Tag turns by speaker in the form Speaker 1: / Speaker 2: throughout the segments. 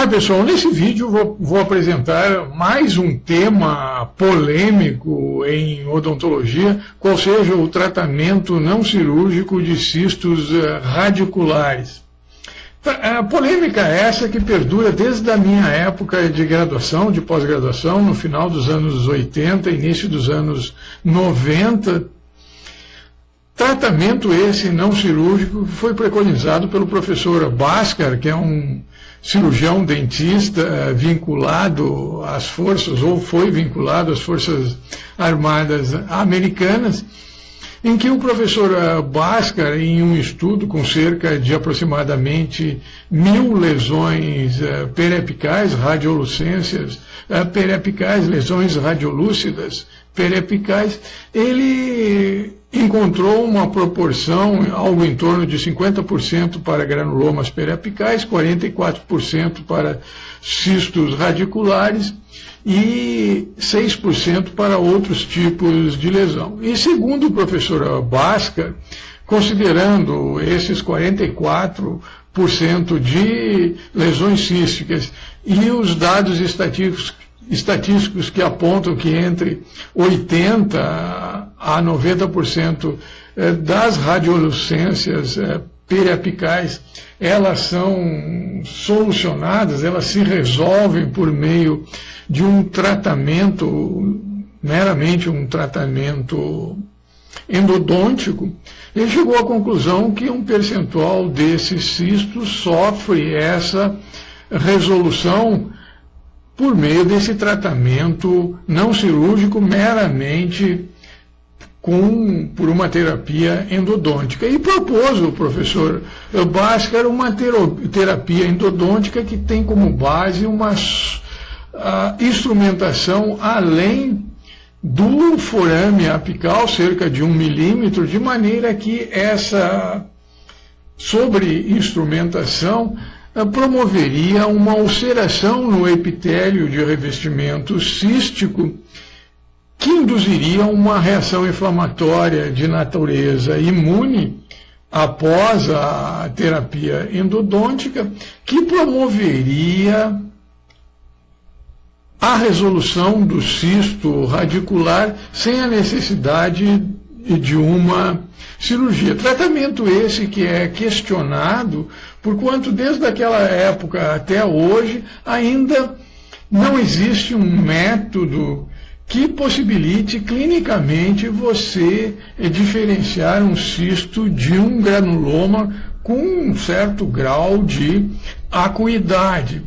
Speaker 1: Pessoal, nesse vídeo vou apresentar mais um tema polêmico em odontologia, qual seja o tratamento não cirúrgico de cistos radiculares. A polêmica é essa que perdura desde a minha época de graduação, de pós-graduação, no final dos anos 80, início dos anos 90. Tratamento esse não cirúrgico foi preconizado pelo professor Bhaskar, que é um cirurgião dentista vinculado às forças, ou foi vinculado às Forças Armadas Americanas, em que o professor Bhaskar, em um estudo com cerca de aproximadamente 1000 lesões periapicais, radiolucências periapicais, lesões radiolúcidas periapicais, ele encontrou uma proporção, algo em torno de 50% para granulomas periapicais, 44% para cistos radiculares e 6% para outros tipos de lesão. E segundo o professor Bhaskar, considerando esses 44% de lesões císticas e os dados estatísticos que apontam que entre 80% a 90% das radiolucências periapicais, elas são solucionadas, elas se resolvem por meio de um tratamento, meramente um tratamento endodôntico. Ele chegou à conclusão que um percentual desses cistos sofre essa resolução por meio desse tratamento não cirúrgico, meramente por uma terapia endodôntica. E propôs o professor Bhaskar uma terapia endodôntica que tem como base uma instrumentação além do forame apical, cerca de 1 milímetro, de maneira que essa sobreinstrumentação promoveria uma ulceração no epitélio de revestimento cístico que induziria uma reação inflamatória de natureza imune após a terapia endodôntica, que promoveria a resolução do cisto radicular sem a necessidade de uma cirurgia. Tratamento esse que é questionado, porquanto desde aquela época até hoje ainda não existe um método que possibilite clinicamente você diferenciar um cisto de um granuloma com um certo grau de acuidade.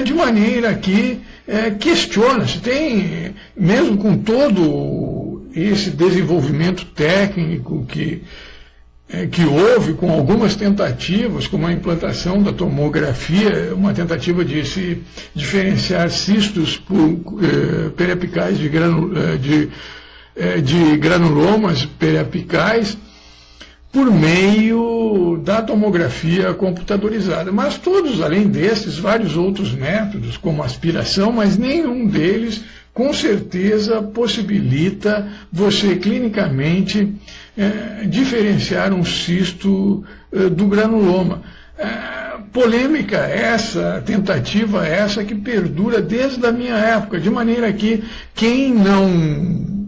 Speaker 1: De maneira que questiona-se, tem, mesmo com todo esse desenvolvimento técnico que houve, com algumas tentativas, como a implantação da tomografia, uma tentativa de se diferenciar cistos periapicais de granulomas periapicais por meio da tomografia computadorizada. Mas todos, além desses, vários outros métodos, como aspiração, mas nenhum deles com certeza possibilita você clinicamente diferenciar um cisto do granuloma. Polêmica essa, tentativa essa que perdura desde a minha época, de maneira que quem não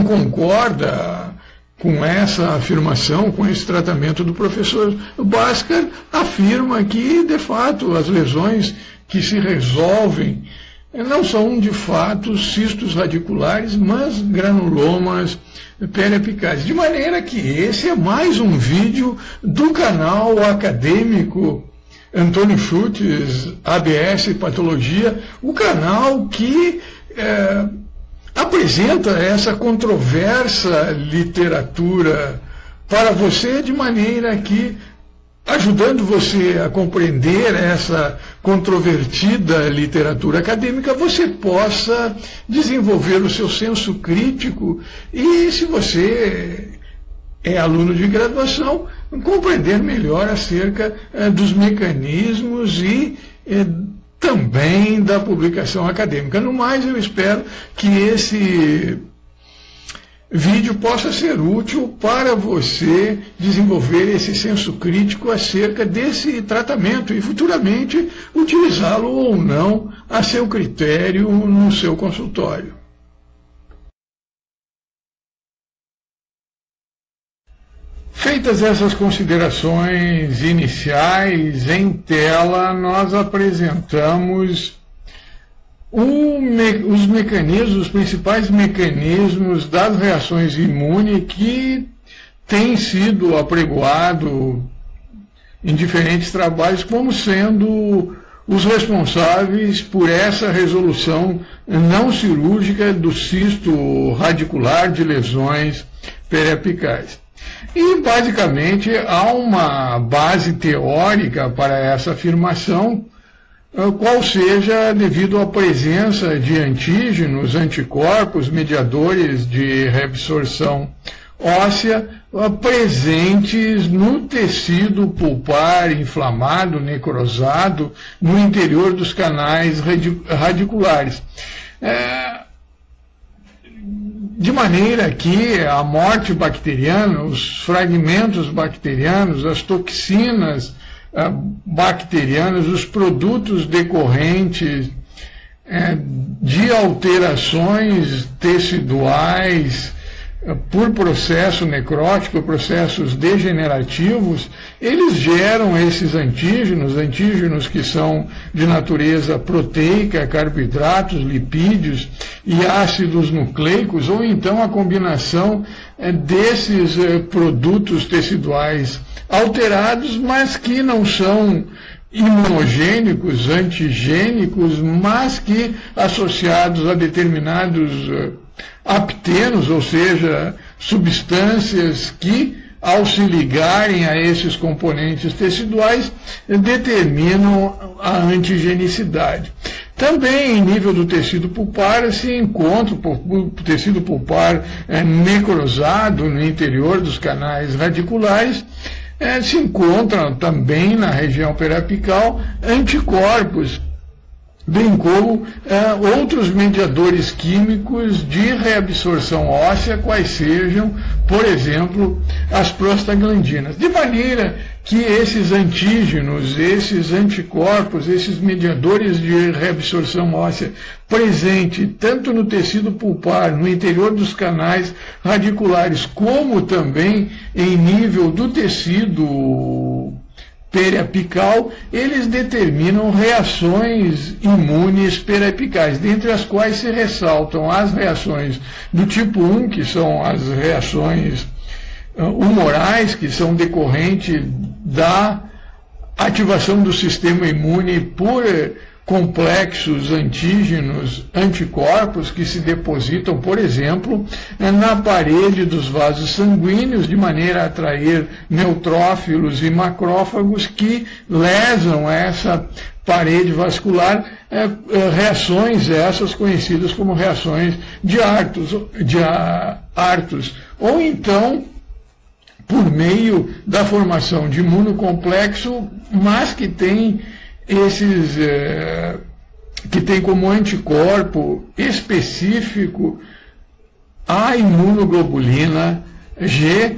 Speaker 1: concorda com essa afirmação, com esse tratamento do professor Bhaskar, afirma que, de fato, as lesões que se resolvem não são, de fato, cistos radiculares, mas granulomas periapicais. De maneira que esse é mais um vídeo do canal acadêmico Antônio Schultz, ABS Patologia, o canal que apresenta essa controversa literatura para você, de maneira que, ajudando você a compreender essa controvertida literatura acadêmica, você possa desenvolver o seu senso crítico e, se você é aluno de graduação, compreender melhor acerca dos mecanismos e também da publicação acadêmica. No mais, eu espero que esse vídeo possa ser útil para você desenvolver esse senso crítico acerca desse tratamento e futuramente utilizá-lo ou não a seu critério no seu consultório. Feitas essas considerações iniciais, em tela nós apresentamos os principais mecanismos das reações imunes que têm sido apregoado em diferentes trabalhos como sendo os responsáveis por essa resolução não cirúrgica do cisto radicular de lesões periapicais. E, basicamente, há uma base teórica para essa afirmação, qual seja devido à presença de antígenos, anticorpos, mediadores de reabsorção óssea presentes no tecido pulpar inflamado, necrosado, no interior dos canais radiculares. De maneira que a morte bacteriana, os fragmentos bacterianos, as toxinas bacterianas, os produtos decorrentes de alterações teciduais por processo necrótico, processos degenerativos, eles geram esses antígenos que são de natureza proteica, carboidratos, lipídios e ácidos nucleicos, ou então a combinação desses produtos teciduais alterados, mas que não são imunogênicos, antigênicos, mas que associados a determinados aptenos, ou seja, substâncias que, ao se ligarem a esses componentes teciduais, determinam a antigenicidade. Também, em nível do tecido pulpar, se encontra o tecido pulpar necrosado no interior dos canais radiculares, se encontram também na região periapical anticorpos, bem como outros mediadores químicos de reabsorção óssea, quais sejam, por exemplo, as prostaglandinas. De maneira que esses antígenos, esses anticorpos, esses mediadores de reabsorção óssea presente tanto no tecido pulpar, no interior dos canais radiculares, como também em nível do tecido periapical, eles determinam reações imunes periapicais, dentre as quais se ressaltam as reações do tipo 1, que são as reações humorais, que são decorrentes da ativação do sistema imune por complexos antígenos, anticorpos que se depositam, por exemplo, na parede dos vasos sanguíneos, de maneira a atrair neutrófilos e macrófagos que lesam essa parede vascular, reações essas conhecidas como reações de Artus, ou então por meio da formação de imunocomplexo, mas que tem que tem como anticorpo específico a imunoglobulina G,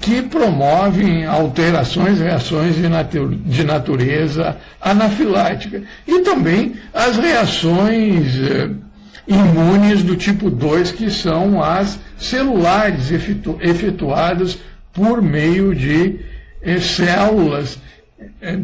Speaker 1: que promovem alterações, reações de natureza anafilática. E também as reações imunes do tipo 2, que são as celulares, efetuadas por meio de células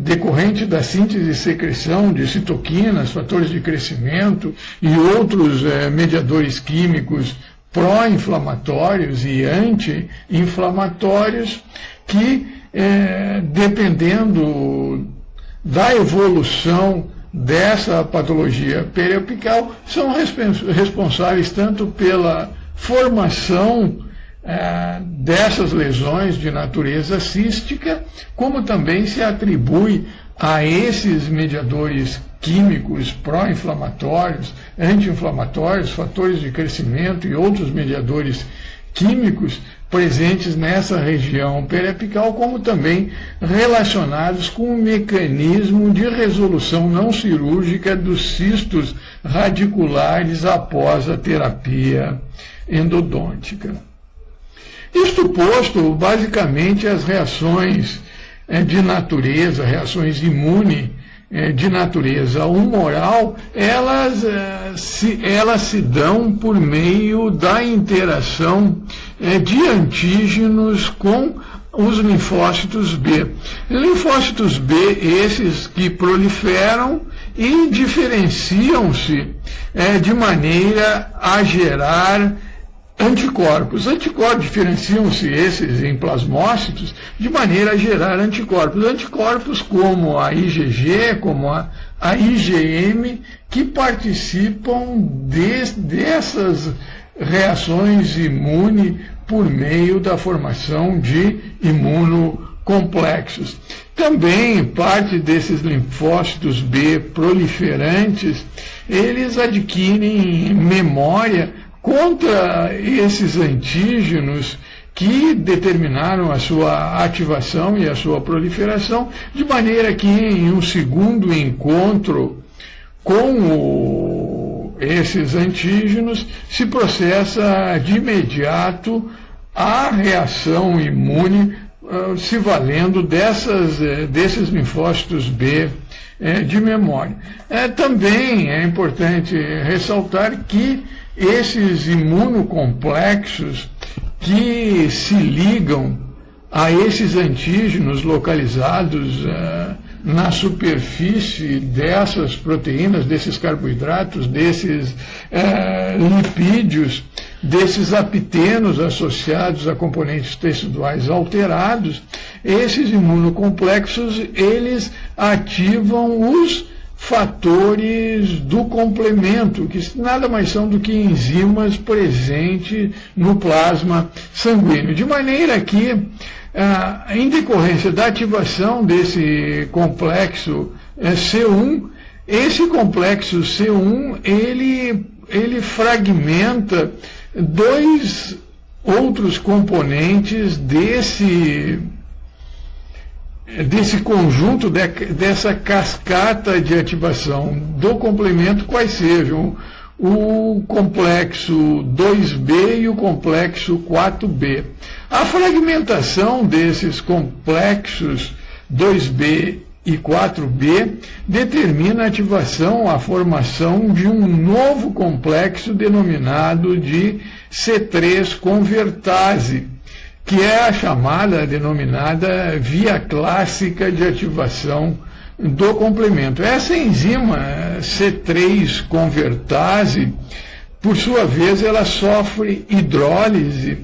Speaker 1: decorrente da síntese e secreção de citoquinas, fatores de crescimento e outros mediadores químicos pró-inflamatórios e anti-inflamatórios que, dependendo da evolução dessa patologia periapical, são responsáveis tanto pela formação dessas lesões de natureza cística, como também se atribui a esses mediadores químicos pró-inflamatórios, anti-inflamatórios, fatores de crescimento e outros mediadores químicos presentes nessa região periapical, como também relacionados com o mecanismo de resolução não cirúrgica dos cistos radiculares após a terapia endodôntica. Isto posto, basicamente as reações de natureza, reações imunes de natureza humoral, elas se dão por meio da interação de antígenos com os linfócitos B. Linfócitos B, esses que proliferam e diferenciam-se de maneira a gerar anticorpos. Anticorpos diferenciam-se esses em plasmócitos de maneira a gerar anticorpos. Anticorpos como a IgG, como a IgM, que participam dessas reações imunes por meio da formação de imunocomplexos. Também parte desses linfócitos B proliferantes, eles adquirem memória contra esses antígenos que determinaram a sua ativação e a sua proliferação, de maneira que em um segundo encontro com esses antígenos se processa de imediato a reação imune, se valendo desses linfócitos B de memória. Também é importante ressaltar que esses imunocomplexos que se ligam a esses antígenos localizados na superfície dessas proteínas, desses carboidratos, desses lipídios, desses apitenos associados a componentes teciduais alterados, esses imunocomplexos, eles ativam os fatores do complemento, que nada mais são do que enzimas presentes no plasma sanguíneo. De maneira que, em decorrência da ativação desse complexo C1, esse complexo C1, ele fragmenta dois outros componentes desse conjunto, dessa cascata de ativação do complemento, quais sejam o complexo 2B e o complexo 4B. A fragmentação desses complexos 2B e 4B determina a ativação, a formação de um novo complexo denominado de C3-convertase, que é a chamada, denominada via clássica de ativação do complemento. Essa enzima C3-convertase, por sua vez, ela sofre hidrólise,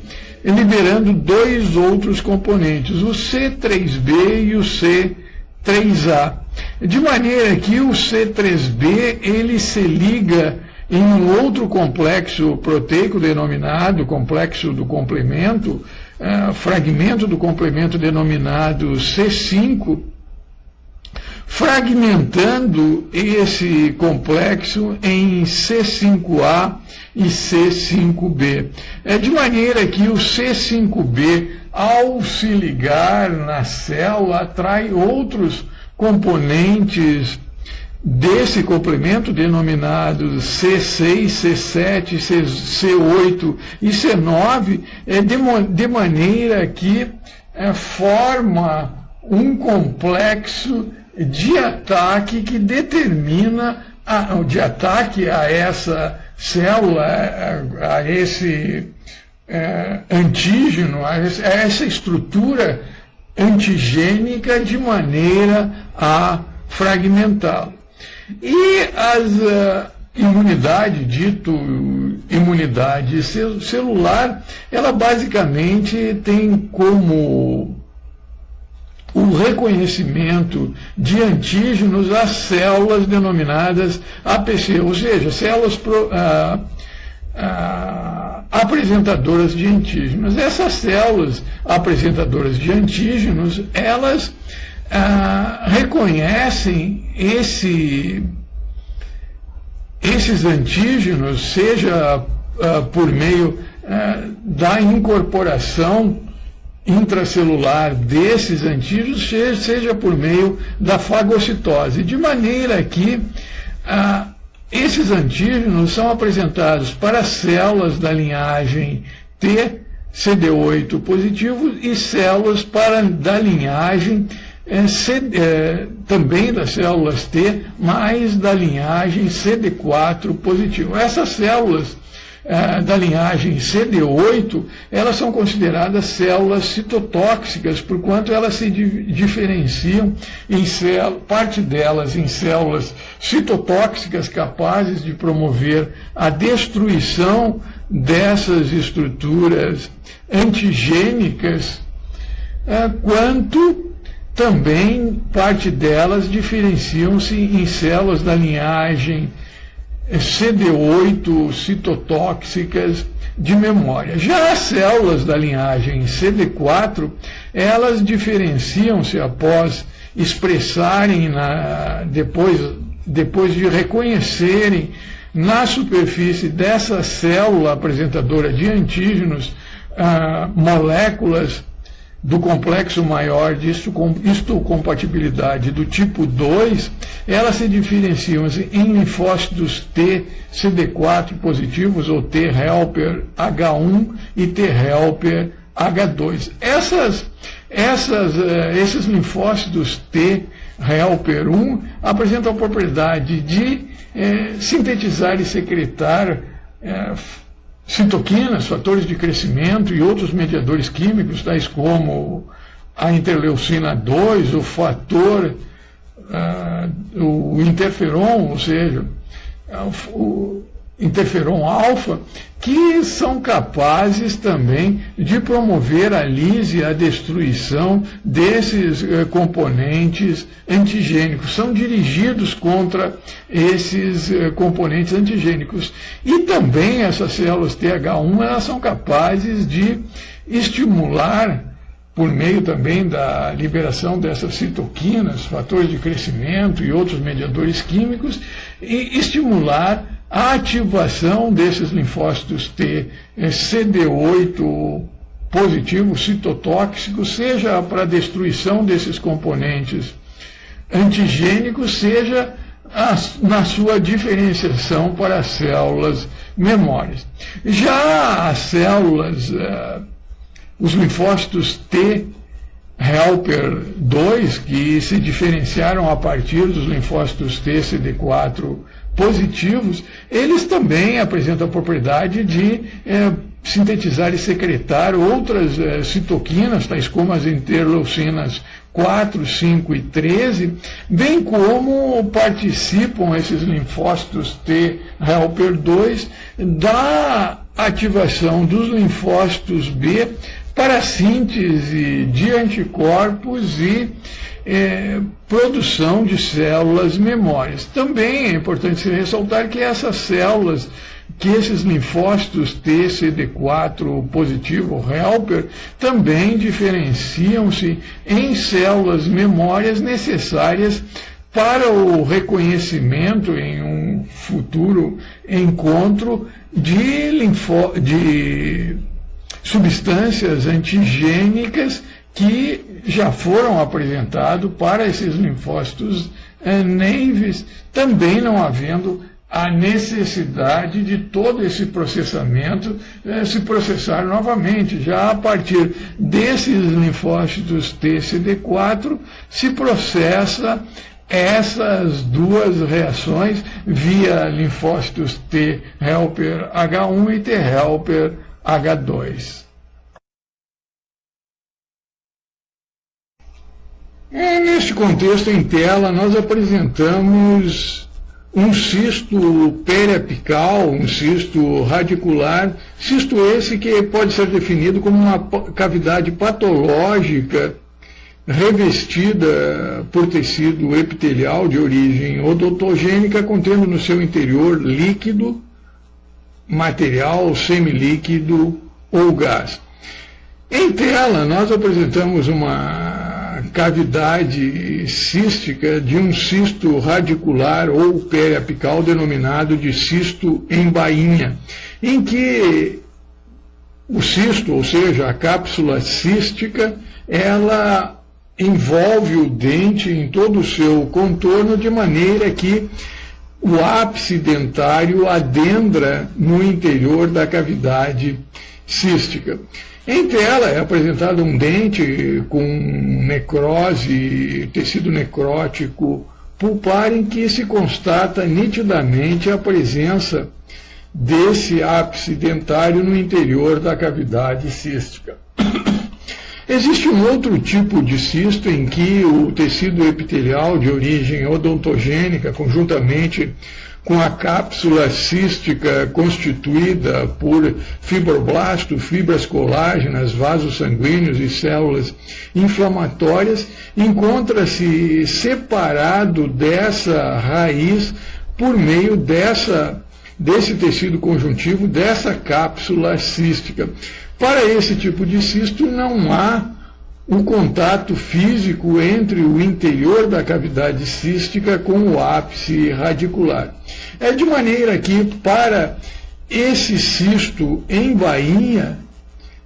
Speaker 1: liberando dois outros componentes, o C3b e o C3a. De maneira que o C3b, ele se liga em um outro complexo proteico denominado complexo do complemento, fragmento do complemento denominado C5, fragmentando esse complexo em C5A e C5B. De maneira que o C5B, ao se ligar na célula, atrai outros componentes desse complemento denominado C6, C7, C8 e C9, de maneira que forma um complexo de ataque que determina de ataque a essa célula, a esse antígeno, a essa estrutura antigênica, de maneira a fragmentá-lo. E as imunidade celular, ela basicamente tem como o reconhecimento de antígenos às células denominadas APC, ou seja, células apresentadoras de antígenos. Essas células apresentadoras de antígenos, elas reconhecem esses antígenos, seja por meio da incorporação intracelular desses antígenos, seja por meio da fagocitose, de maneira que esses antígenos são apresentados para células da linhagem T CD8 positivo e células da linhagem também das células T, mas da linhagem CD4 positivo. Essas células da linhagem CD8, elas são consideradas células citotóxicas, porquanto elas se diferenciam parte delas em células citotóxicas capazes de promover a destruição dessas estruturas antigênicas, quanto também parte delas diferenciam-se em células da linhagem CD8 citotóxicas de memória. Já as células da linhagem CD4, elas diferenciam-se após expressarem, depois de reconhecerem na superfície dessa célula apresentadora de antígenos, moléculas do complexo maior de histocompatibilidade do tipo 2, elas se diferenciam em linfócitos T CD4 positivos, ou T helper H1 e T helper H2. Esses linfócitos T helper 1 apresentam a propriedade de sintetizar e secretar citoquinas, fatores de crescimento e outros mediadores químicos, tais como a interleucina 2, o fator, o interferon, ou seja, o interferon alfa, que são capazes também de promover a lise e a destruição desses componentes antigênicos. São dirigidos contra esses componentes antigênicos. E também essas células TH1, elas são capazes de estimular, por meio também da liberação dessas citoquinas, fatores de crescimento e outros mediadores químicos, e estimular a ativação desses linfócitos T CD8 positivos citotóxicos, seja para a destruição desses componentes antigênicos, seja na sua diferenciação para as células memórias. Já as células, os linfócitos T helper 2, que se diferenciaram a partir dos linfócitos T CD4 positivos, eles também apresentam a propriedade de sintetizar e secretar outras citoquinas, tais como as interleucinas 4, 5 e 13, bem como participam esses linfócitos T helper 2 da ativação dos linfócitos B para a síntese de anticorpos e produção de células memórias. Também é importante se ressaltar que essas células, que esses linfócitos T CD4 positivo helper, também diferenciam-se em células memórias necessárias para o reconhecimento em um futuro encontro de substâncias antigênicas que já foram apresentados para esses linfócitos naïves, também não havendo a necessidade de todo esse processamento se processar novamente. Já a partir desses linfócitos TCD4 se processa essas duas reações via linfócitos T helper H1 e T helper H2. Neste contexto em tela, nós apresentamos um cisto periapical, um cisto radicular, cisto esse que pode ser definido como uma cavidade patológica revestida por tecido epitelial de origem odontogênica, contendo no seu interior líquido, material, semilíquido ou gás. Em tela, nós apresentamos uma cavidade cística de um cisto radicular ou periapical denominado de cisto em bainha, em que o cisto, ou seja, a cápsula cística, ela envolve o dente em todo o seu contorno, de maneira que o ápice dentário adendra no interior da cavidade cística. Em tela é apresentado um dente com necrose, tecido necrótico pulpar, em que se constata nitidamente a presença desse ápice dentário no interior da cavidade cística. Existe um outro tipo de cisto em que o tecido epitelial de origem odontogênica, conjuntamente com a cápsula cística constituída por fibroblasto, fibras colágenas, vasos sanguíneos e células inflamatórias, encontra-se separado dessa raiz por meio desse tecido conjuntivo, dessa cápsula cística. Para esse tipo de cisto não há um contato físico entre o interior da cavidade cística com o ápice radicular. É de maneira que, para esse cisto em bainha,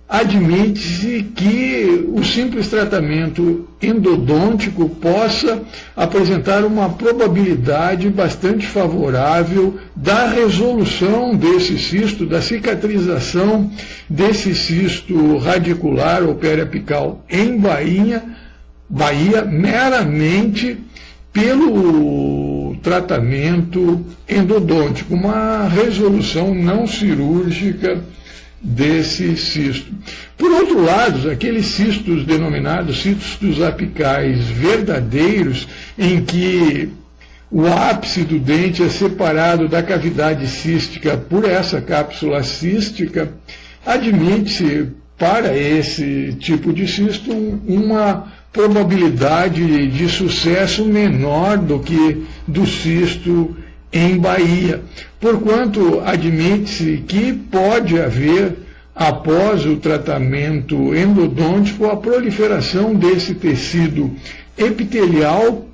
Speaker 1: admite-se que o simples tratamento endodôntico possa apresentar uma probabilidade bastante favorável da resolução desse cisto, da cicatrização desse cisto radicular ou periapical em bainha, meramente pelo tratamento endodôntico, uma resolução não cirúrgica desse cisto. Por outro lado, aqueles cistos denominados cistos apicais verdadeiros, em que o ápice do dente é separado da cavidade cística por essa cápsula cística, admite-se para esse tipo de cisto uma probabilidade de sucesso menor do que do cisto em baía, porquanto admite-se que pode haver, após o tratamento endodôntico, a proliferação desse tecido epitelial,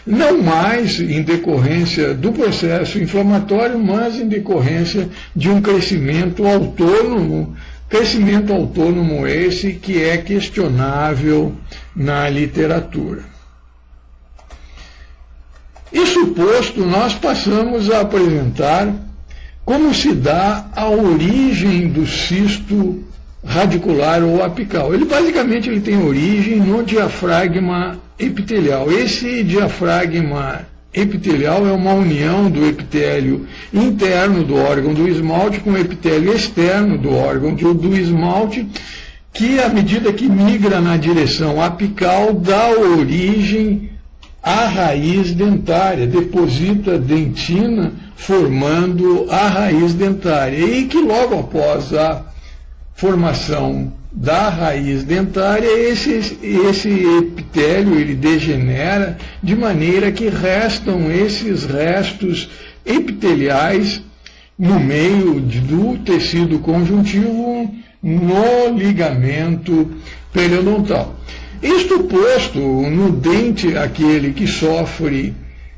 Speaker 1: não mais em decorrência do processo inflamatório, mas em decorrência de um crescimento autônomo esse que é questionável na literatura. Isso posto, nós passamos a apresentar como se dá a origem do cisto radicular ou apical. Ele basicamente tem origem no diafragma epitelial. Esse diafragma epitelial é uma união do epitélio interno do órgão do esmalte com o epitélio externo do órgão do esmalte, que, à medida que migra na direção apical, dá origem à raiz dentária, deposita dentina formando a raiz dentária, e que logo após a formação da raiz dentária, esse epitélio ele degenera, de maneira que restam esses restos epiteliais no meio do tecido conjuntivo no ligamento periodontal. Isto posto, no dente aquele que sofre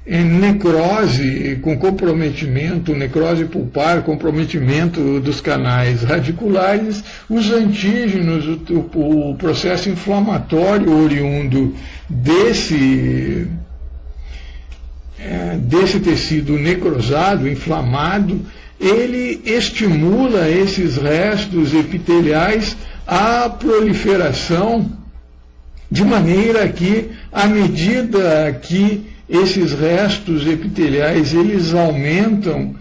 Speaker 1: necrose com comprometimento, necrose pulpar, comprometimento dos canais radiculares, os antígenos, o processo inflamatório oriundo desse tecido necrosado, inflamado, ele estimula esses restos epiteliais à proliferação, de maneira que, à medida que esses restos epiteliais eles aumentam,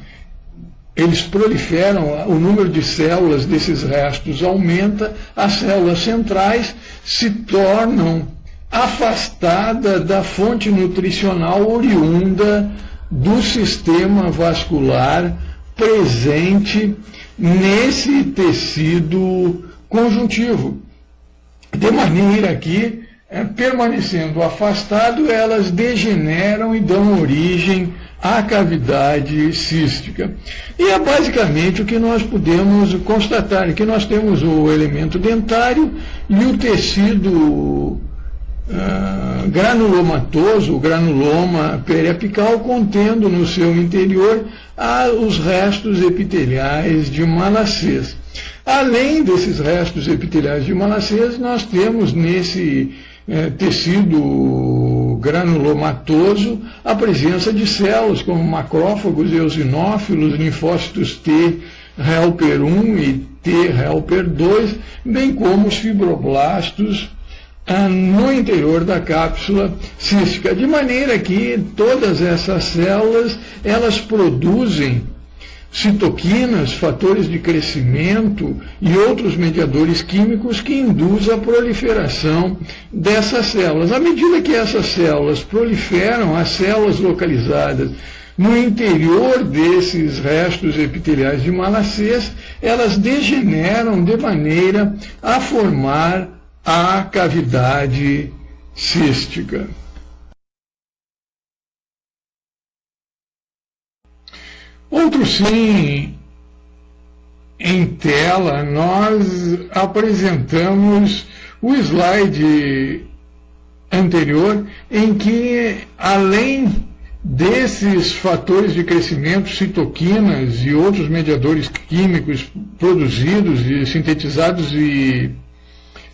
Speaker 1: eles proliferam, o número de células desses restos aumenta, as células centrais se tornam afastadas da fonte nutricional oriunda do sistema vascular presente nesse tecido conjuntivo. De maneira que, permanecendo afastado, elas degeneram e dão origem à cavidade cística. E é basicamente o que nós podemos constatar, que nós temos o elemento dentário e o tecido granulomatoso, o granuloma periapical, contendo no seu interior os restos epiteliais de Malassez. Além desses restos epiteliais de Malassez, nós temos nesse tecido granulomatoso a presença de células como macrófagos, eosinófilos, linfócitos T helper 1 e T helper 2, bem como os fibroblastos no interior da cápsula cística, de maneira que todas essas células, elas produzem citoquinas, fatores de crescimento e outros mediadores químicos que induzem a proliferação dessas células. À medida que essas células proliferam, as células localizadas no interior desses restos epiteliais de Malassez, elas degeneram de maneira a formar a cavidade cística. Outro sim, em tela, nós apresentamos o slide anterior, em que, além desses fatores de crescimento, citoquinas e outros mediadores químicos produzidos e sintetizados e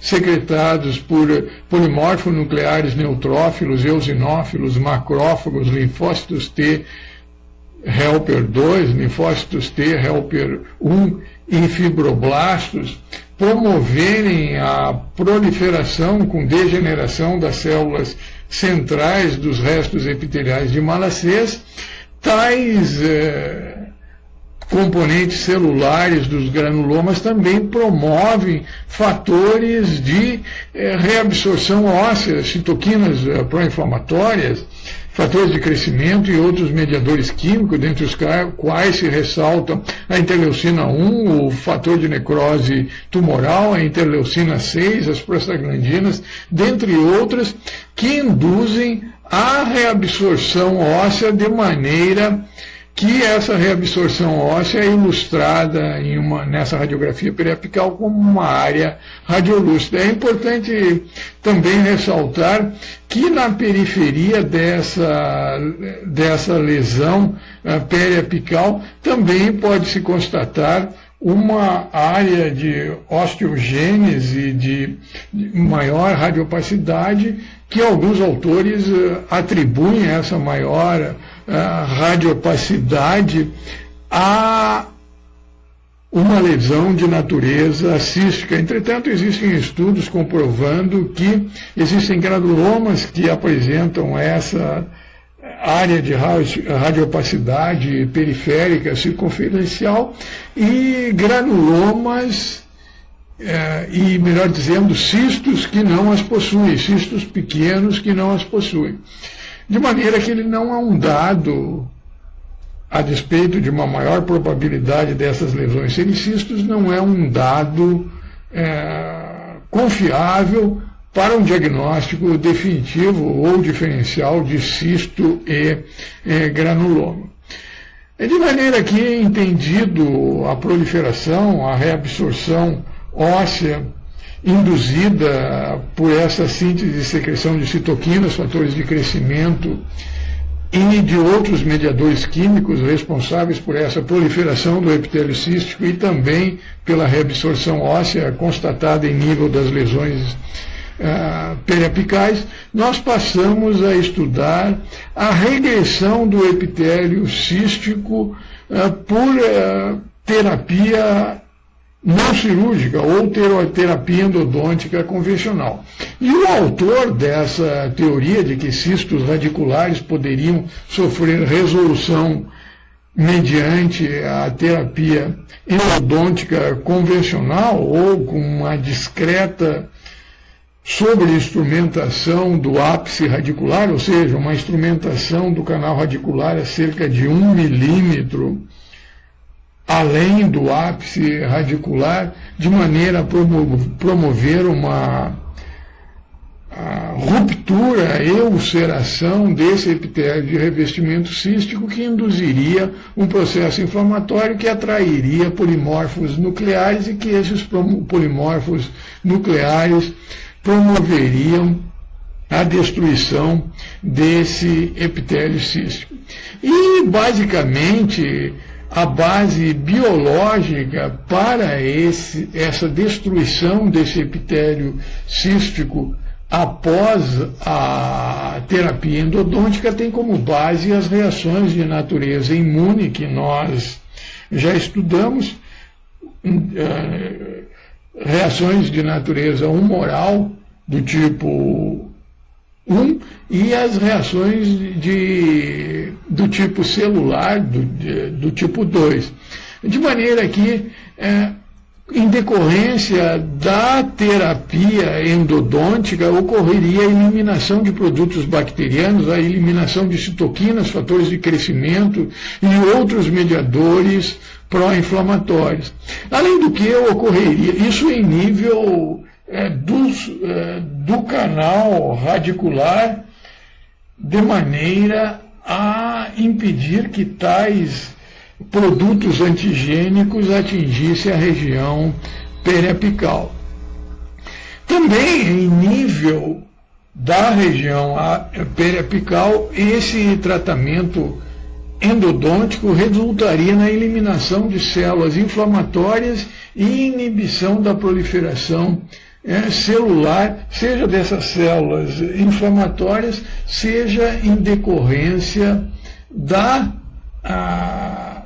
Speaker 1: secretados por polimorfos nucleares neutrófilos, eosinófilos, macrófagos, linfócitos T helper 2, linfócitos T helper 1 e fibroblastos, promoverem a proliferação com degeneração das células centrais dos restos epiteliais de Malassez, tais componentes celulares dos granulomas também promovem fatores de reabsorção óssea, citoquinas pró-inflamatórias, fatores de crescimento e outros mediadores químicos, dentre os quais se ressaltam a interleucina 1, o fator de necrose tumoral, a interleucina 6, as prostaglandinas, dentre outras, que induzem a reabsorção óssea de maneira que essa reabsorção óssea é ilustrada nessa radiografia periapical como uma área radiolúcida. É importante também ressaltar que na periferia dessa lesão periapical também pode-se constatar uma área de osteogênese de maior radiopacidade, que alguns autores atribuem essa maior radiopacidade a uma lesão de natureza cística. Entretanto, existem estudos comprovando que existem granulomas que apresentam essa área de radiopacidade periférica circunferencial e granulomas, e melhor dizendo, cistos que não as possuem, cistos pequenos que não as possuem. De maneira que ele não é um dado, a despeito de uma maior probabilidade dessas lesões serem cistos, não é um dado confiável para um diagnóstico definitivo ou diferencial de cisto e granuloma. De maneira que, entendido a proliferação, a reabsorção óssea induzida por essa síntese e secreção de citoquinas, fatores de crescimento e de outros mediadores químicos responsáveis por essa proliferação do epitélio cístico e também pela reabsorção óssea constatada em nível das lesões periapicais, nós passamos a estudar a regressão do epitélio cístico por terapia não cirúrgica ou terapia endodôntica convencional. E o autor dessa teoria de que cistos radiculares poderiam sofrer resolução mediante a terapia endodôntica convencional ou com uma discreta sobreinstrumentação do ápice radicular, ou seja, uma instrumentação do canal radicular a cerca de 1 milímetro além do ápice radicular, de maneira a promover uma ruptura e ulceração desse epitélio de revestimento cístico que induziria um processo inflamatório que atrairia polimorfos nucleares e que esses polimorfos nucleares promoveriam a destruição desse epitélio cístico. E, basicamente, a base biológica para essa destruição desse epitélio cístico após a terapia endodôntica tem como base as reações de natureza imune que nós já estudamos, reações de natureza humoral, do tipo 1, e as reações do tipo celular, do tipo 2. De maneira que, em decorrência da terapia endodôntica, ocorreria a eliminação de produtos bacterianos, a eliminação de citoquinas, fatores de crescimento e outros mediadores pró-inflamatórios. Além do que ocorreria, isso em nível do canal radicular, de maneira a impedir que tais produtos antigênicos atingissem a região periapical. Também em nível da região periapical, esse tratamento endodôntico resultaria na eliminação de células inflamatórias e inibição da proliferação celular, seja dessas células inflamatórias, seja em decorrência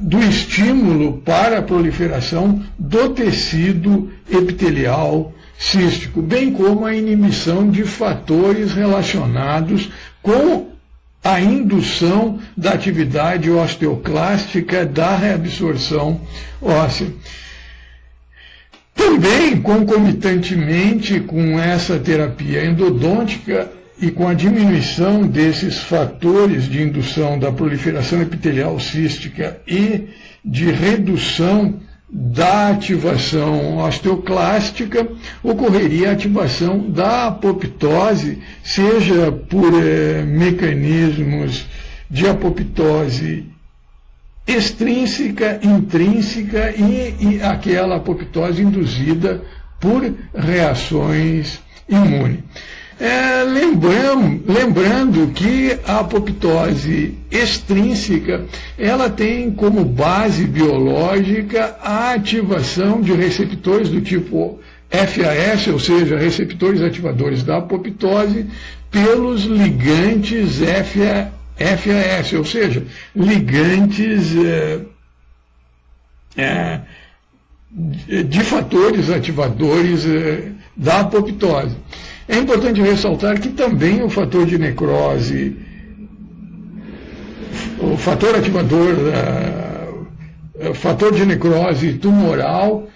Speaker 1: do estímulo para a proliferação do tecido epitelial cístico, bem como a inibição de fatores relacionados com a indução da atividade osteoclástica da reabsorção óssea. Também, concomitantemente com essa terapia endodôntica e com a diminuição desses fatores de indução da proliferação epitelial cística e de redução da ativação osteoclástica, ocorreria a ativação da apoptose, seja por mecanismos de apoptose extrínseca, intrínseca e aquela apoptose induzida por reações imunes. Lembrando que a apoptose extrínseca, ela tem como base biológica a ativação de receptores do tipo FAS, ou seja, receptores ativadores da apoptose, pelos ligantes FAS, ou seja, ligantes de fatores ativadores da apoptose. É importante ressaltar que também o fator de necrose, o fator ativador, fator de necrose tumoral,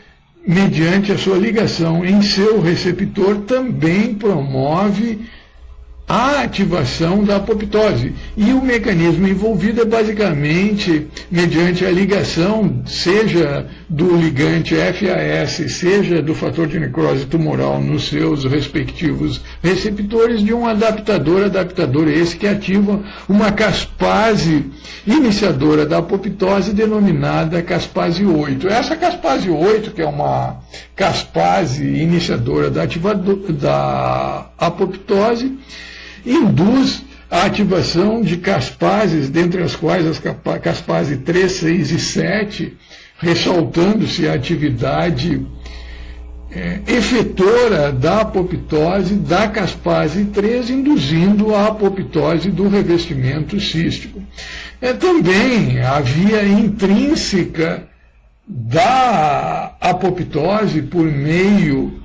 Speaker 1: mediante a sua ligação em seu receptor, também promove a ativação da apoptose. E o mecanismo envolvido é basicamente mediante a ligação, seja do ligante FAS, seja do fator de necrose tumoral nos seus respectivos receptores, de um adaptador esse que ativa uma caspase iniciadora da apoptose denominada caspase 8. Essa caspase 8, que é uma caspase iniciadora da apoptose, induz a ativação de caspases, dentre as quais as caspase 3, 6 e 7, ressaltando-se a atividade efetora da apoptose da caspase 3, induzindo a apoptose do revestimento cístico. Também a via intrínseca da apoptose por meio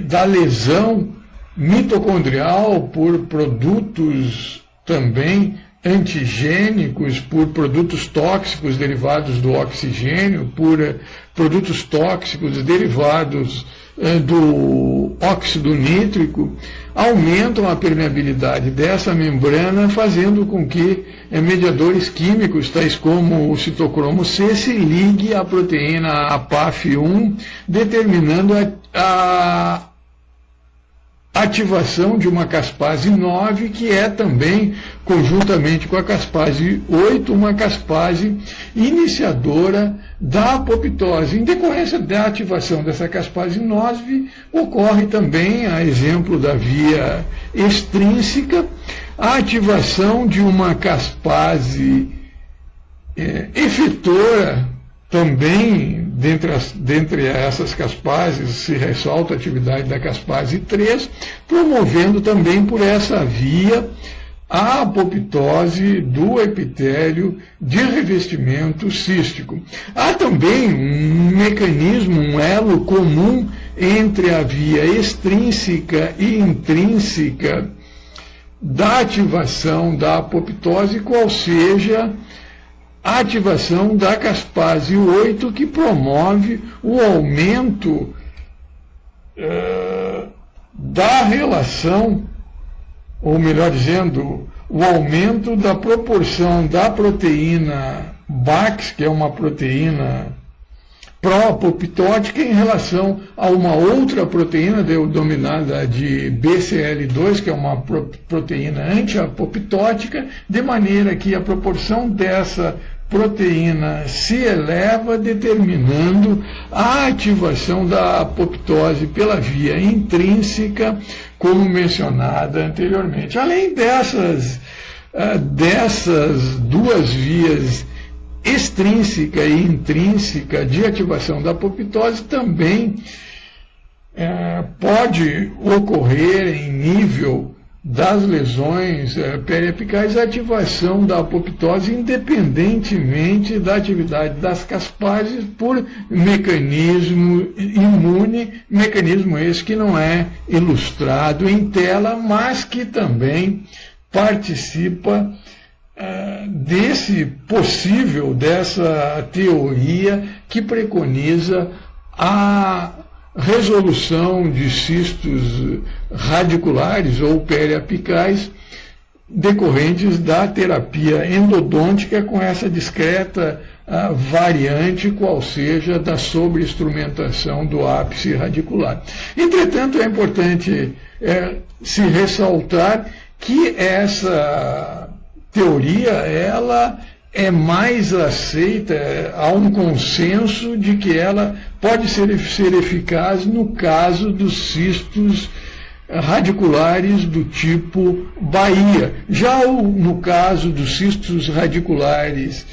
Speaker 1: da lesão mitocondrial por produtos também antigênicos, por produtos tóxicos derivados do oxigênio, por produtos tóxicos derivados do óxido nítrico, aumentam a permeabilidade dessa membrana, fazendo com que mediadores químicos, tais como o citocromo C, se ligue à proteína APAF1, determinando a ativação de uma caspase 9, que é também, conjuntamente com a caspase 8, uma caspase iniciadora da apoptose. Em decorrência da ativação dessa caspase 9, ocorre também, a exemplo da via extrínseca, a ativação de uma caspase efetora. Também, dentre essas caspases, se ressalta a atividade da caspase 3, promovendo também por essa via a apoptose do epitélio de revestimento cístico. Há também um mecanismo, um elo comum entre a via extrínseca e intrínseca da ativação da apoptose, qual seja a ativação da caspase 8, que promove o aumento da relação, ou melhor dizendo, o aumento da proporção da proteína BAX, que é uma proteína pró-apoptótica, em relação a uma outra proteína denominada de BCL2, que é uma proteína anti-apoptótica, de maneira que a proporção dessa proteína se eleva, determinando a ativação da apoptose pela via intrínseca, como mencionada anteriormente. Além dessas duas vias extrínseca e intrínseca de ativação da apoptose, também pode ocorrer em nível das lesões periapicais a ativação da apoptose independentemente da atividade das caspases por mecanismo imune, mecanismo esse que não é ilustrado em tela, mas que também participa dessa teoria que preconiza a resolução de cistos radiculares ou periapicais decorrentes da terapia endodôntica, com essa discreta variante, qual seja da sobreinstrumentação do ápice radicular. Entretanto, é importante se ressaltar que essa teoria, ela é mais aceita, há um consenso de que ela pode ser eficaz no caso dos cistos radiculares do tipo Bahia. Já no caso dos cistos radiculares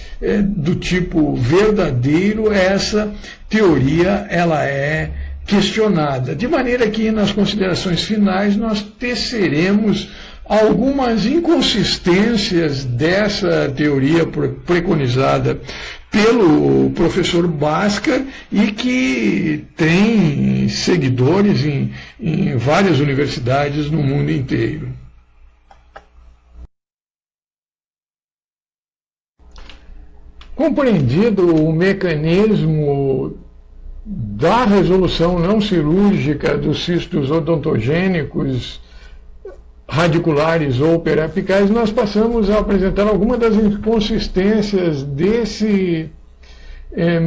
Speaker 1: do tipo verdadeiro, essa teoria ela é questionada. De maneira que nas considerações finais nós teceremos algumas inconsistências dessa teoria preconizada pelo professor Bhaskar e que tem seguidores em várias universidades no mundo inteiro. Compreendido o mecanismo da resolução não cirúrgica dos cistos odontogênicos radiculares ou periapicais, nós passamos a apresentar algumas das inconsistências desse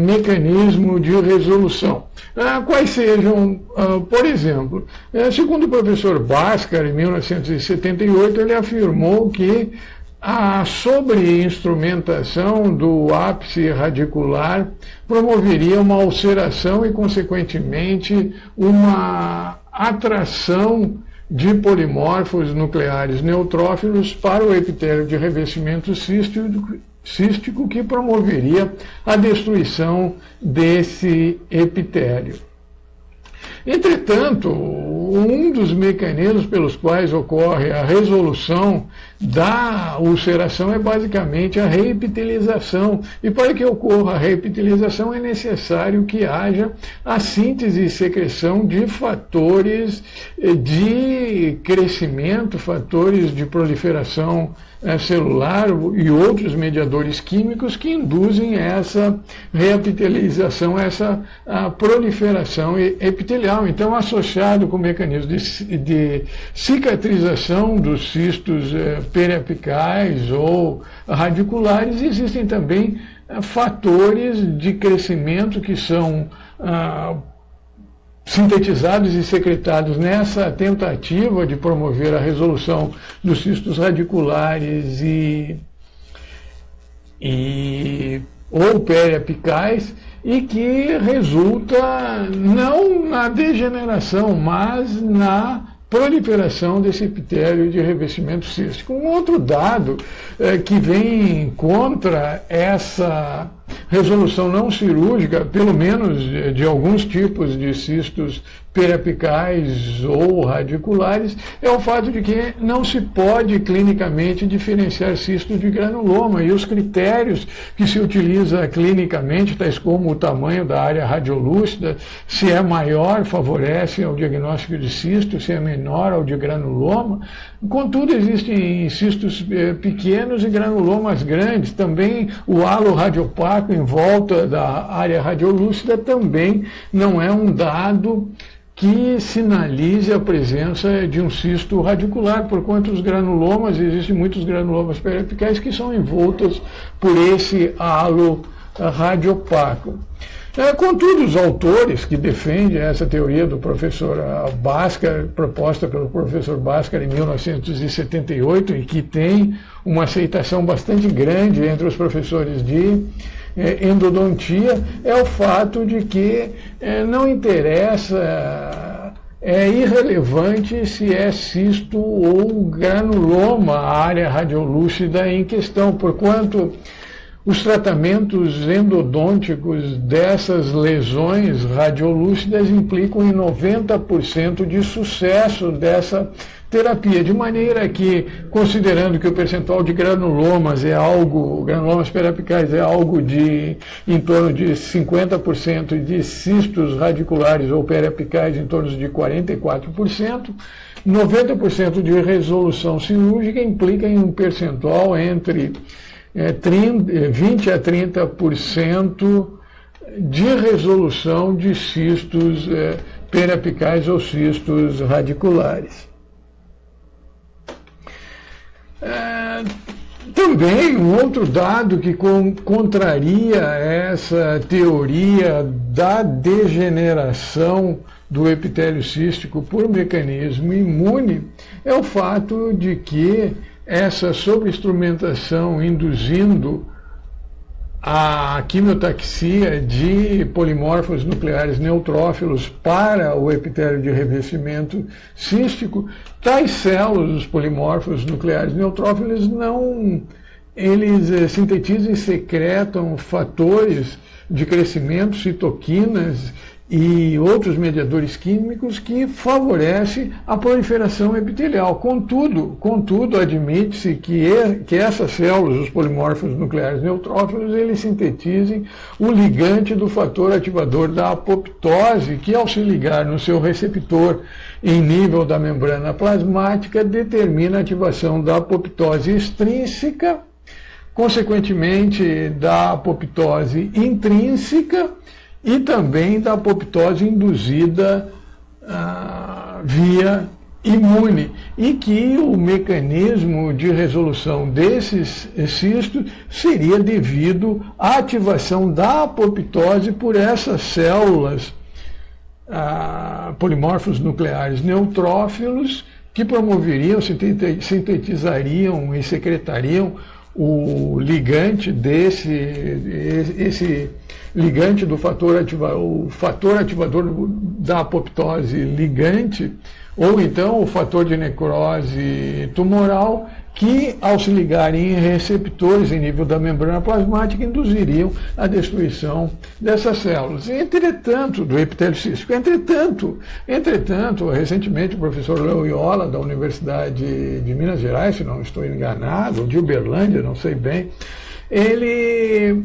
Speaker 1: mecanismo de resolução. Quais sejam, por exemplo, segundo o professor Bhaskar, em 1978, ele afirmou que a sobreinstrumentação do ápice radicular promoveria uma ulceração e, consequentemente, uma atração de polimorfos nucleares neutrófilos para o epitélio de revestimento cístico, que promoveria a destruição desse epitélio. Entretanto, um dos mecanismos pelos quais ocorre a resolução da ulceração é basicamente a reepitelização. E para que ocorra a reepitelização é necessário que haja a síntese e secreção de fatores de crescimento, fatores de proliferação celular e outros mediadores químicos que induzem essa reepitelização, essa proliferação epitelial. Então, associado com o mecanismo de cicatrização dos cistos periapicais ou radiculares, existem também fatores de crescimento que são sintetizados e secretados nessa tentativa de promover a resolução dos cistos radiculares ou periapicais, e que resulta não na degeneração, mas na proliferação desse epitélio de revestimento cístico. Um outro dado que vem contra essa resolução não cirúrgica, pelo menos de alguns tipos de cistos periapicais ou radiculares, é o fato de que não se pode clinicamente diferenciar cistos de granuloma, e os critérios que se utiliza clinicamente, tais como o tamanho da área radiolúcida, se é maior, favorece ao diagnóstico de cisto, se é menor ao de granuloma. Contudo, existem cistos pequenos e granulomas grandes. Também o halo radiopaco em volta da área radiolúcida também não é um dado que sinalize a presença de um cisto radicular, porquanto os granulomas, existem muitos granulomas periapicais que são envoltos por esse halo radiopaco. Contudo, os autores que defendem essa teoria do professor Bhaskar, proposta pelo professor Bhaskar em 1978, e que tem uma aceitação bastante grande entre os professores de endodontia, é o fato de que não interessa, é irrelevante se é cisto ou granuloma a área radiolúcida em questão, porquanto os tratamentos endodônticos dessas lesões radiolúcidas implicam em 90% de sucesso dessa terapia, de maneira que, considerando que o percentual de granulomas periapicais é algo de em torno de 50% e de cistos radiculares ou periapicais em torno de 44%, 90% de resolução cirúrgica implica em um percentual entre 20 a 30% de resolução de cistos periapicais ou cistos radiculares. Também um outro dado que contraria essa teoria da degeneração do epitélio cístico por mecanismo imune é o fato de que essa sobreinstrumentação induzindo a quimiotaxia de polimorfos nucleares neutrófilos para o epitélio de revestimento cístico, tais células, os polimorfos nucleares neutrófilos, eles sintetizam e secretam fatores de crescimento, citoquinas e outros mediadores químicos que favorecem a proliferação epitelial. Contudo, admite-se que essas células, os polimorfos nucleares neutrófilos, eles sintetizem o ligante do fator ativador da apoptose, que ao se ligar no seu receptor em nível da membrana plasmática, determina a ativação da apoptose extrínseca, consequentemente da apoptose intrínseca, e também da apoptose induzida via imune, e que o mecanismo de resolução desses cistos seria devido à ativação da apoptose por essas células polimorfos nucleares neutrófilos, que promoveriam, sintetizariam e secretariam o ligante esse ligante do fator ativador, o fator ativador da apoptose ligante, ou então o fator de necrose tumoral, que ao se ligarem em receptores em nível da membrana plasmática induziriam a destruição dessas células. Entretanto, do epitélio cístico. Entretanto, recentemente o professor Loyola, da Universidade de Minas Gerais, se não estou enganado, ou de Uberlândia, não sei bem, ele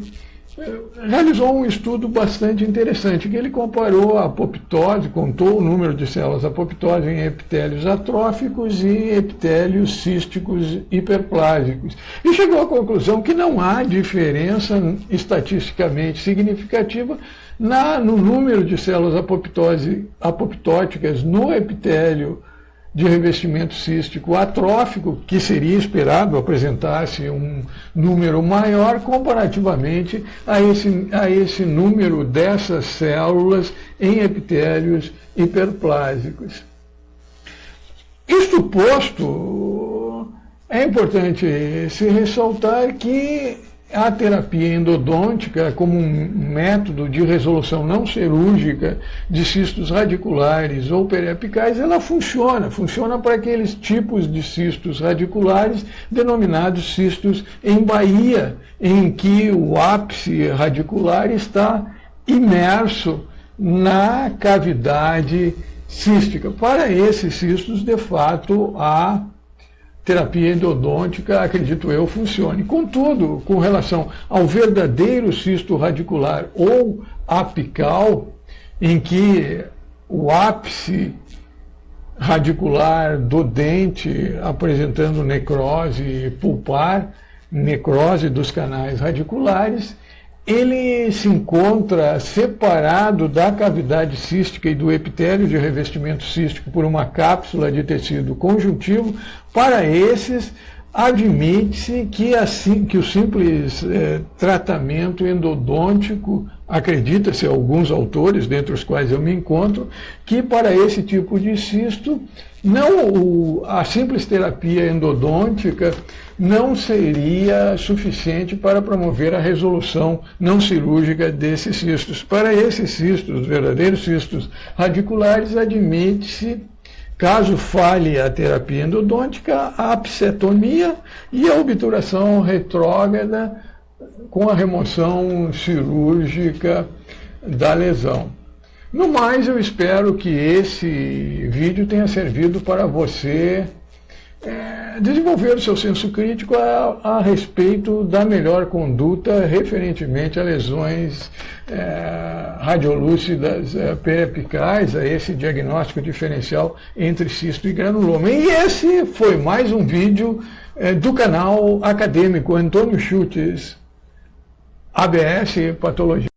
Speaker 1: realizou um estudo bastante interessante, que ele comparou a apoptose, contou o número de células apoptose em epitélios atróficos e epitélios císticos hiperplásicos, e chegou à conclusão que não há diferença estatisticamente significativa no número de células apoptóticas no epitélio de revestimento cístico atrófico, que seria esperado apresentasse um número maior comparativamente a esse número dessas células em epitélios hiperplásicos. Isto posto, é importante se ressaltar que a terapia endodôntica, como um método de resolução não cirúrgica de cistos radiculares ou periapicais, ela funciona para aqueles tipos de cistos radiculares denominados cistos em baía, em que o ápice radicular está imerso na cavidade cística. Para esses cistos, de fato, a terapia endodôntica, acredito eu, funcione. Contudo, com relação ao verdadeiro cisto radicular ou apical, em que o ápice radicular do dente apresentando necrose pulpar, necrose dos canais radiculares, ele se encontra separado da cavidade cística e do epitélio de revestimento cístico por uma cápsula de tecido conjuntivo. Para esses, admite-se que o simples tratamento endodôntico, acredita-se alguns autores, dentre os quais eu me encontro, que para esse tipo de cisto, a simples terapia endodôntica não seria suficiente para promover a resolução não cirúrgica desses cistos. Para esses cistos, verdadeiros cistos radiculares, admite-se, caso falhe a terapia endodôntica, a apsetomia e a obturação retrógrada com a remoção cirúrgica da lesão. No mais, eu espero que esse vídeo tenha servido para você desenvolver o seu senso crítico a respeito da melhor conduta referentemente a lesões radiolúcidas periapicais, a esse diagnóstico diferencial entre cisto e granuloma. E esse foi mais um vídeo do canal acadêmico Antônio Schultz, ABS Patologia.